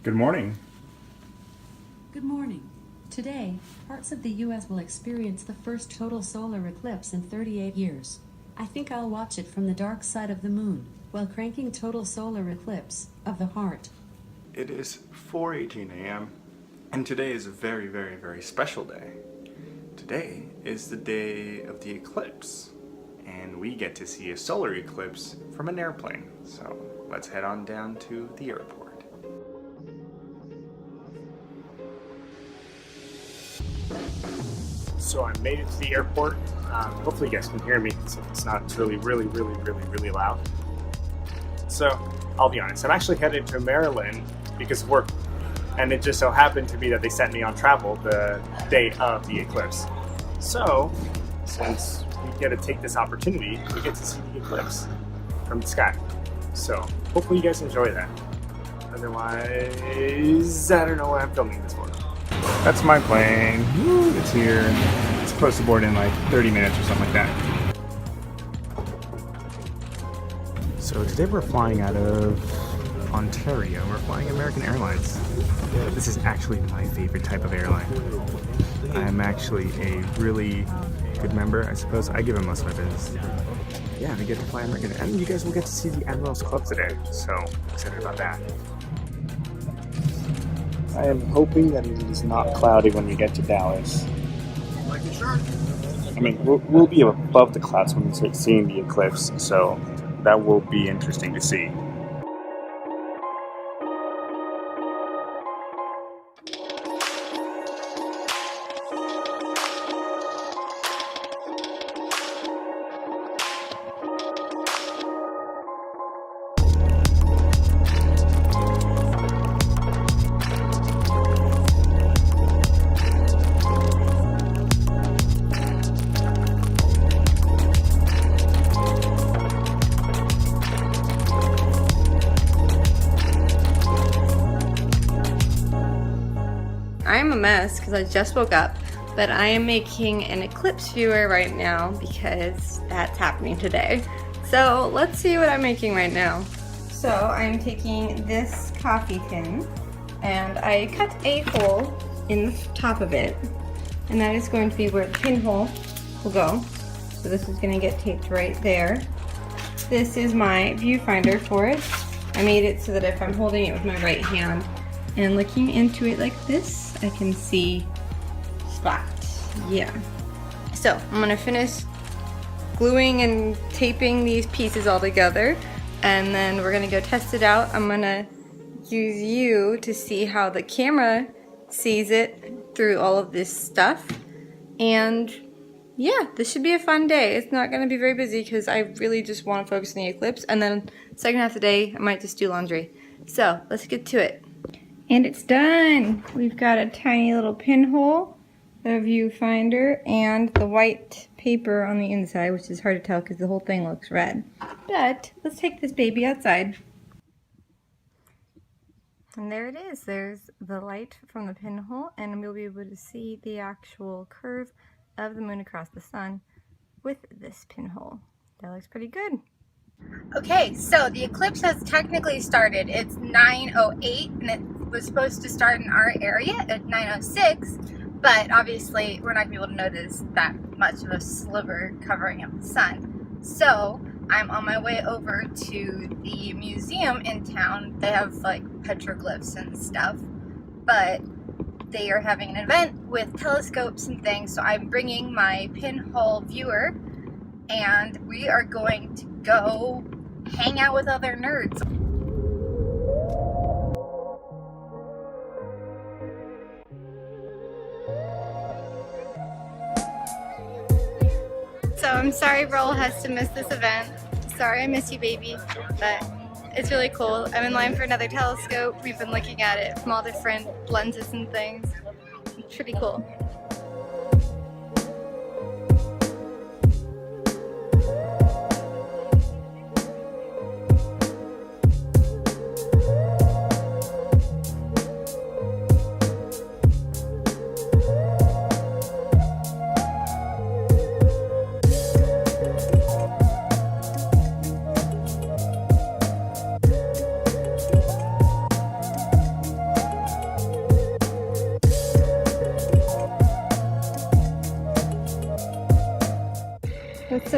Good morning. Good morning. Today, parts of the U.S. will experience the first total solar eclipse in 38 years. I think I'll watch it from the dark side of the moon, while cranking total solar eclipse of the heart. It is 4:18 a.m. and today is a very, very, very special day. Today is the day of the eclipse, and we get to see a solar eclipse from an airplane. So let's head on down to the airport. So I made it to the airport. Hopefully you guys can hear me, so it's not really loud. So I'll be honest, I'm actually headed to Maryland because of work, and it just so happened to be that they sent me on travel the day of the eclipse. So since we get to take this opportunity, we get to see the eclipse from the sky. So hopefully you guys enjoy that. Otherwise, I don't know what I'm filming this for. That's my plane. Woo, it's here. It's supposed to board in like 30 minutes or something like that. So today we're flying out of Ontario. We're flying American Airlines. This is actually my favorite type of airline. I'm actually a really good member, I suppose. I give them most of my business. Yeah, we get to fly American, and you guys will get to see the Admiral's Club today. So excited about that. I am hoping that it is not cloudy when we get to Dallas. I mean, we'll be above the clouds when we start seeing the eclipse, so that will be interesting to see. I'm a mess because I just woke up, but I am making an eclipse viewer right now because that's happening today. So let's see what I'm making right now. So I'm taking this coffee tin and I cut a hole in the top of it, and that is going to be where the pinhole will go. So this is going to get taped right there. This is my viewfinder for it. I made it so that if I'm holding it with my right hand and looking into it like this, I can see spot. Yeah. So I'm gonna finish gluing and taping these pieces all together, and then we're gonna go test it out. I'm gonna use you to see how the camera sees it through all of this stuff. And yeah, this should be a fun day. It's not gonna be very busy because I really just want to focus on the eclipse, and then second half of the day I might just do laundry. So let's get to it. And it's done! We've got a tiny little pinhole, the viewfinder, and the white paper on the inside, which is hard to tell because the whole thing looks red. But let's take this baby outside. And there it is. There's the light from the pinhole, and we'll be able to see the actual curve of the moon across the sun with this pinhole. That looks pretty good. Okay, so the eclipse has technically started. It's 9:08 and it was supposed to start in our area at 9:06, but obviously we're not going to be able to notice that much of a sliver covering up the sun. So I'm on my way over to the museum in town. They have like petroglyphs and stuff, but they are having an event with telescopes and things, so I'm bringing my pinhole viewer and we are going to go hang out with other nerds. So I'm sorry Raul has to miss this event. Sorry I miss you, baby, but it's really cool. I'm in line for another telescope. We've been looking at it from all different lenses and things. It's pretty cool.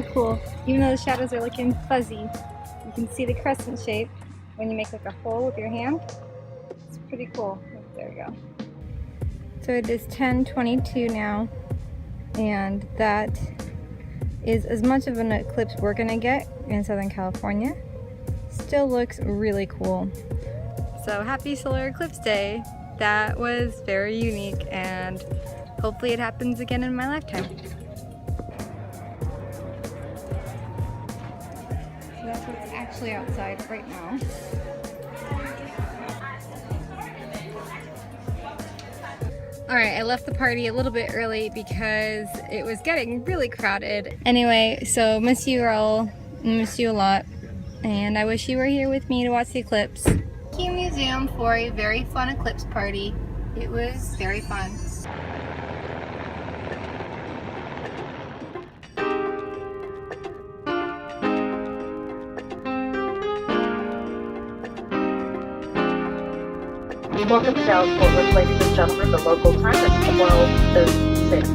so cool. Even though the shadows are looking fuzzy, you can see the crescent shape when you make like a hole with your hand. It's pretty cool. There we go. So it is 10:22 now, and that is as much of an eclipse we're gonna get in Southern California. Still looks really cool. So happy Solar Eclipse Day. That was very unique, and hopefully it happens again in my lifetime. So that's what's actually outside right now. Alright, I left the party a little bit early because it was getting really crowded. Anyway, so miss you all, miss you a lot, and I wish you were here with me to watch the eclipse. Thank you, Museum, for a very fun eclipse party. It was very fun. Welcome to Dallas Fort Worth, ladies and gentlemen. The local time is 12:06.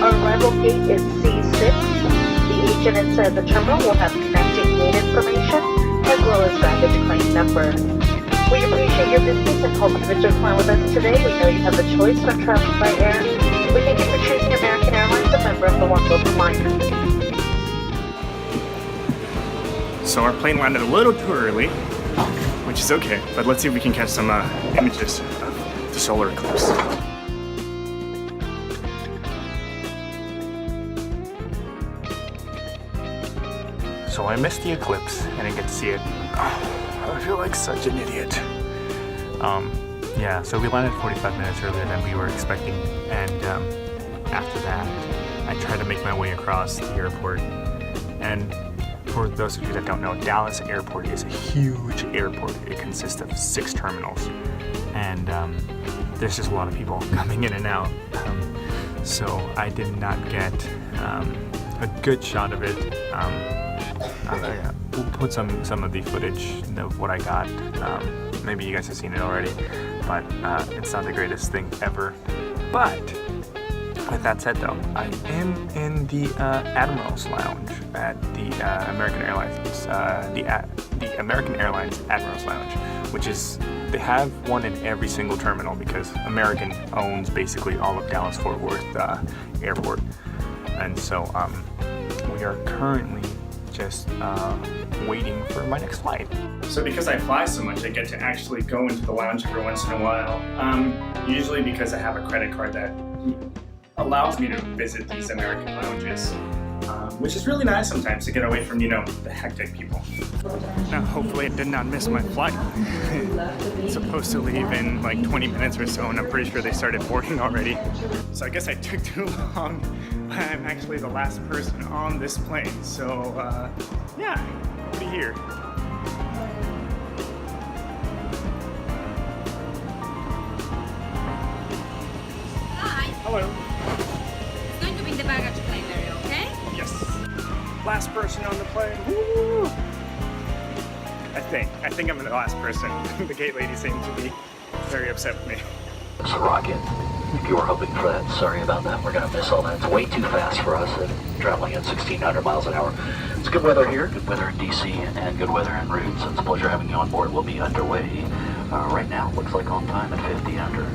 Our arrival gate is C6. The agent inside the terminal will have connecting gate information as well as baggage claim number. We appreciate your business and hope you enjoy flying with us today. We know you have a choice when traveling by air. We thank you for choosing American Airlines, a member of the One World Alliance. So our plane landed a little too early, which is okay, but let's see if we can catch some images of the solar eclipse. So I missed the eclipse. I didn't get to see it. I feel like such an idiot. Yeah, so we landed 45 minutes earlier than we were expecting, and after that, I tried to make my way across the airport. And for those of you that don't know, Dallas Airport is a huge airport. It consists of 6 terminals, and there's just a lot of people coming in and out. So I did not get a good shot of it. We'll put some of the footage of what I got. Maybe you guys have seen it already, but it's not the greatest thing ever. But with that said, though, I am in the Admiral's Lounge at the American Airlines, the American Airlines Admiral's Lounge, which is, they have one in every single terminal because American owns basically all of Dallas Fort Worth Airport, and so we are currently just waiting for my next flight. So because I fly so much, I get to actually go into the lounge every once in a while. Usually because I have a credit card that allows me to visit these American lounges, which is really nice sometimes to get away from, you know, the hectic people. Now, hopefully I did not miss my flight. It's supposed to leave in like 20 minutes or so, and I'm pretty sure they started boarding already. So I guess I took too long. I'm actually the last person on this plane, so yeah, I'll be here. Hi. Hello. It's going to be in the baggage claim area, okay? Yes. Last person on the plane. Woo! I think I'm the last person. The gate lady seemed to be very upset with me. It's a rocket. If you were hoping for that, sorry about that. We're going to miss all that. It's way too fast for us, traveling at 1,600 miles an hour. It's good weather here, good weather in DC, and good weather en route. So it's a pleasure having you on board. We'll be underway right now. Looks like on time at 50 under.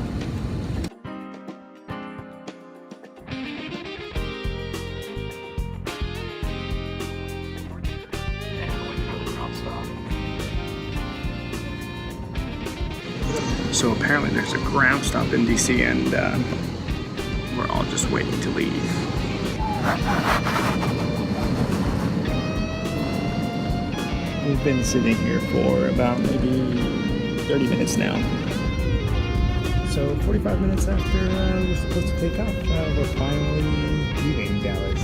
So apparently there's a ground stop in DC, and we're all just waiting to leave. We've been sitting here for about maybe 30 minutes now. So 45 minutes after we're supposed to take off, we're finally leaving Dallas.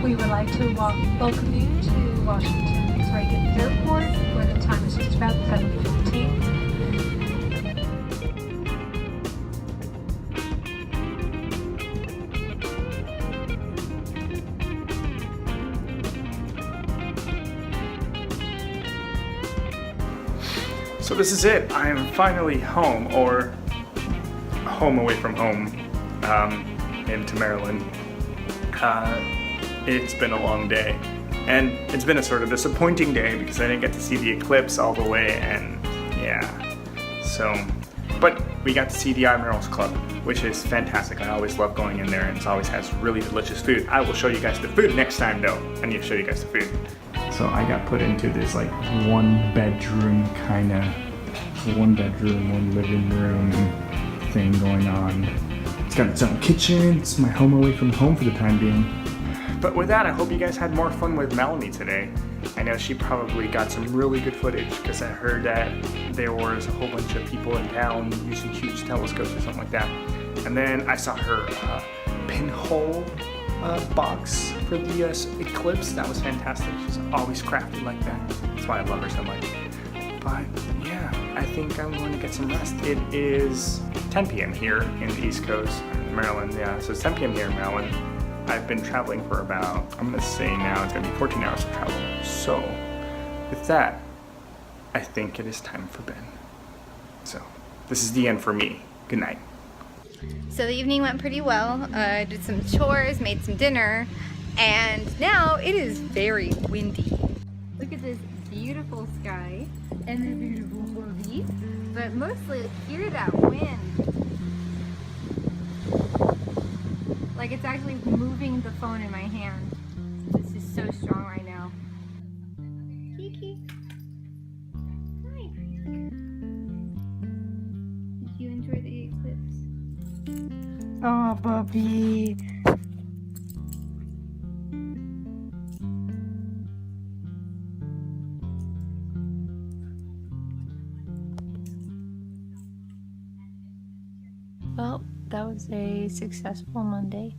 We would like to welcome you to Washington's Reagan Airport, where the time is just about 7:15. So this is it. I am finally home, or home away from home, into Maryland. It's been a long day, and it's been a sort of disappointing day because I didn't get to see the eclipse all the way, and yeah. So, but we got to see the Admirals Club, which is fantastic. I always love going in there, and it always has really delicious food. I will show you guys the food next time, though. I need to show you guys the food. So I got put into this like one bedroom, one living room thing going on. It's got its own kitchen. It's my home away from home for the time being. But with that, I hope you guys had more fun with Melanie today. I know she probably got some really good footage because I heard that there was a whole bunch of people in town using huge telescopes or something like that. And then I saw her pinhole box for the eclipse. That was fantastic. She's always crafted like that. That's why I love her so much. But yeah, I think I'm going to get some rest. It is 10 p.m. here in the East Coast, Maryland. Yeah, so it's 10 p.m. here in Maryland. I've been traveling for about, I'm going to say now it's going to be 14 hours of travel. So with that, I think it is time for bed. So this is the end for me. Good night. So the evening went pretty well. I did some chores, made some dinner, and now it is very windy. Look at this beautiful sky and the beautiful movies, but mostly hear that wind. Like it's actually moving the phone in my hand. This is so strong right now. Kiki. Hi. Did you enjoy the eclipse? Oh, Bubby. Well, that was a successful Monday,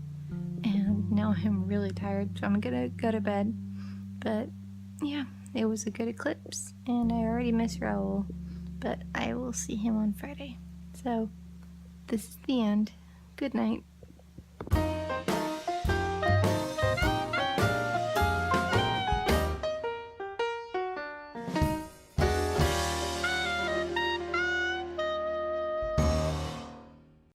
and now I'm really tired, so I'm gonna go to bed. But yeah, it was a good eclipse, and I already miss Raul, but I will see him on Friday. So this is the end. Good night.